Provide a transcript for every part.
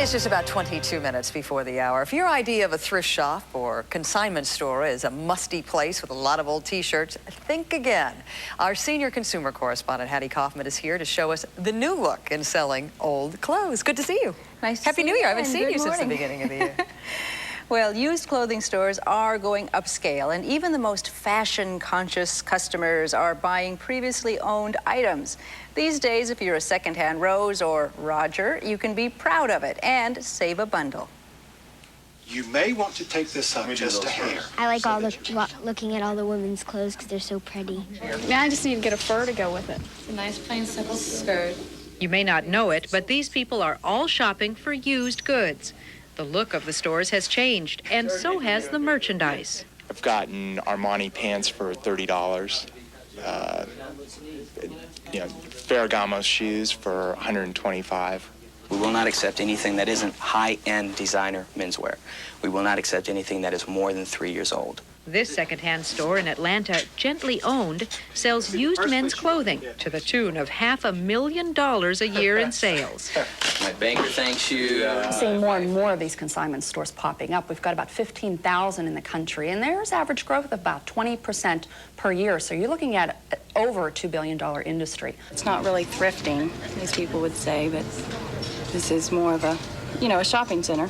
It's just about 22 minutes before the hour. If your idea of a thrift shop or consignment store is a musty place with a lot of old T-shirts, think again. Our senior consumer correspondent, Hattie Kauffman, is here to show us the new look in selling old clothes. Good to see you. Nice to Happy see New you Year. I haven't again. seen you Good since the morning. beginning of the year. Well, used clothing stores are going upscale, and even the most fashion-conscious customers are buying previously owned items. These days, if you're a secondhand Rose or Roger, you can be proud of it and save a bundle. You may want to take this up just a hair. I like looking at all the women's clothes because they're so pretty. Now I just need to get a fur to go with it. It's a nice plain simple skirt. You may not know it, but these people are all shopping for used goods. The look of the stores has changed, and so has the merchandise. I've gotten Armani pants for $30. Ferragamo shoes for $125. We will not accept anything that isn't high-end designer menswear. We will not accept anything that is more than 3 years old. This secondhand store in Atlanta, Gently Owned, sells used men's clothing to the tune of $500,000 a year in sales. My banker thanks you. I'm seeing more and more of these consignment stores popping up. We've got about 15,000 in the country, and there's average growth of about 20% per year. So you're looking at over a $2 billion industry. It's not really thrifting, as people would say, but this is more of a, a shopping center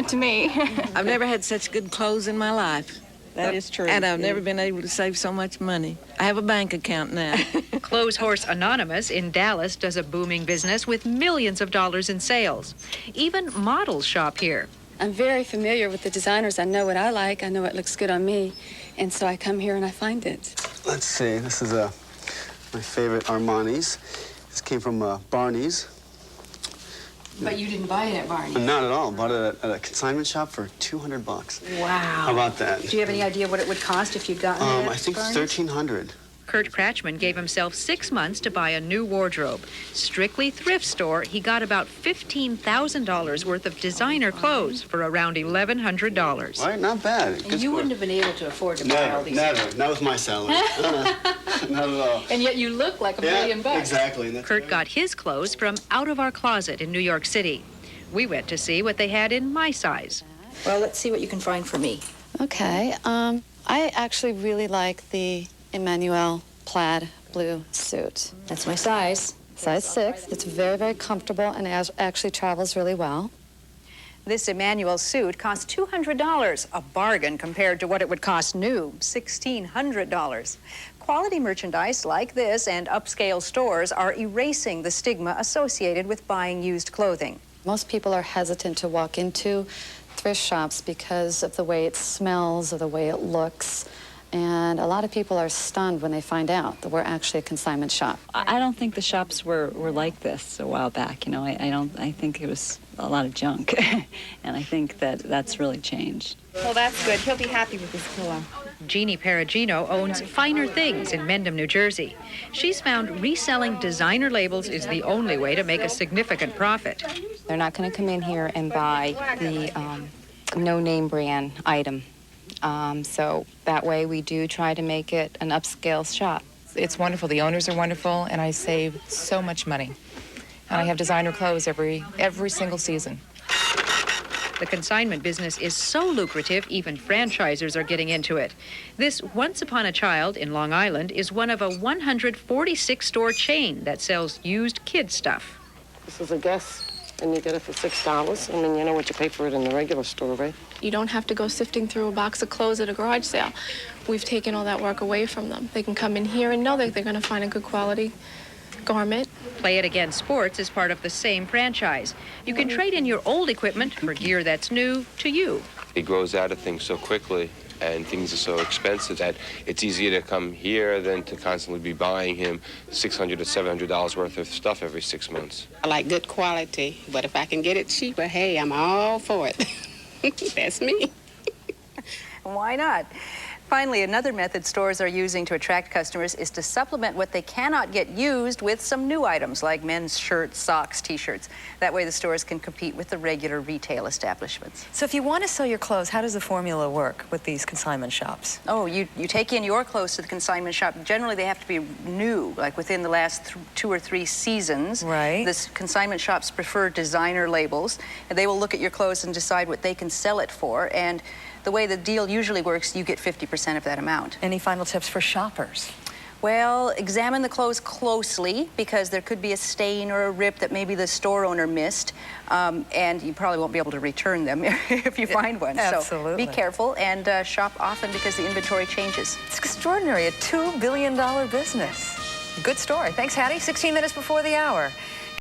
to me. I've never had such good clothes in my life. That is true. And I've never been able to save so much money. I have a bank account now. Clothes Horse Anonymous in Dallas does a booming business with millions of dollars in sales. Even models shop here. I'm very familiar with the designers. I know what I like. I know what looks good on me. And so I come here and I find it. Let's see. This is my favorite Armani's. This came from Barney's. But you didn't buy it at Barney's. Not at all. Bought it at a consignment shop for $200. Wow. How about that? Do you have any idea what it would cost if you'd gotten it? I think Barney's? $1,300. Kurt Kratchman gave himself 6 months to buy a new wardrobe. Strictly thrift store, he got about $15,000 worth of designer clothes for around $1,100. Right, not bad. And you wouldn't have been able to afford to buy all these Never. Not with my salary. Not at all. And yet you look like $1 million bucks. Exactly. Kurt got his clothes from Out of Our Closet in New York City. We went to see what they had in my size. Well, let's see what you can find for me. Okay. I actually really like the Emmanuel plaid blue suit. That's my size. Size 6. It's very, very comfortable and actually travels really well. This Emmanuel suit costs $200, a bargain compared to what it would cost new, $1,600. Quality merchandise like this and upscale stores are erasing the stigma associated with buying used clothing. Most people are hesitant to walk into thrift shops because of the way it smells or the way it looks. And a lot of people are stunned when they find out that we're actually a consignment shop. I don't think the shops were like this a while back. I think it was a lot of junk. And I think that's really changed. Well, that's good. He'll be happy with this pillow. Jeannie Perugino owns Finer Things in Mendham, New Jersey. She's found reselling designer labels is the only way to make a significant profit. They're not going to come in here and buy the no-name brand item. So that way we do try to make it an upscale shop. It's wonderful. The owners are wonderful, and I save so much money. And I have designer clothes every single season. The consignment business is so lucrative, even franchisers are getting into it. This Once Upon a Child in Long Island is one of a 146-store chain that sells used kid stuff. This is a guess, and you get it for $6. I mean, you know what you pay for it in the regular store, right? You don't have to go sifting through a box of clothes at a garage sale. We've taken all that work away from them. They can come in here and know that they're going to find a good quality garment. Play It Again Sports is part of the same franchise. You can trade in your old equipment for gear that's new to you. He grows out of things so quickly, and things are so expensive that it's easier to come here than to constantly be buying him $600 to $700 worth of stuff every 6 months. I like good quality, but if I can get it cheaper, hey, I'm all for it. That's me. Why not? Finally, another method stores are using to attract customers is to supplement what they cannot get used with some new items like men's shirts, socks, t-shirts. That way the stores can compete with the regular retail establishments. So if you want to sell your clothes, how does the formula work with these consignment shops? Oh, you take in your clothes to the consignment shop. Generally, they have to be new, like within the last 2 or 3 seasons. Right. This consignment shops prefer designer labels, and they will look at your clothes and decide what they can sell it for. And the way the deal usually works, you get 50% of that amount. Any final tips for shoppers? Well, examine the clothes closely because there could be a stain or a rip that maybe the store owner missed, and you probably won't be able to return them if you find one. Absolutely. So be careful and shop often because the inventory changes. It's extraordinary, a $2 billion business. Good story. Thanks, Hattie. 16 minutes before the hour.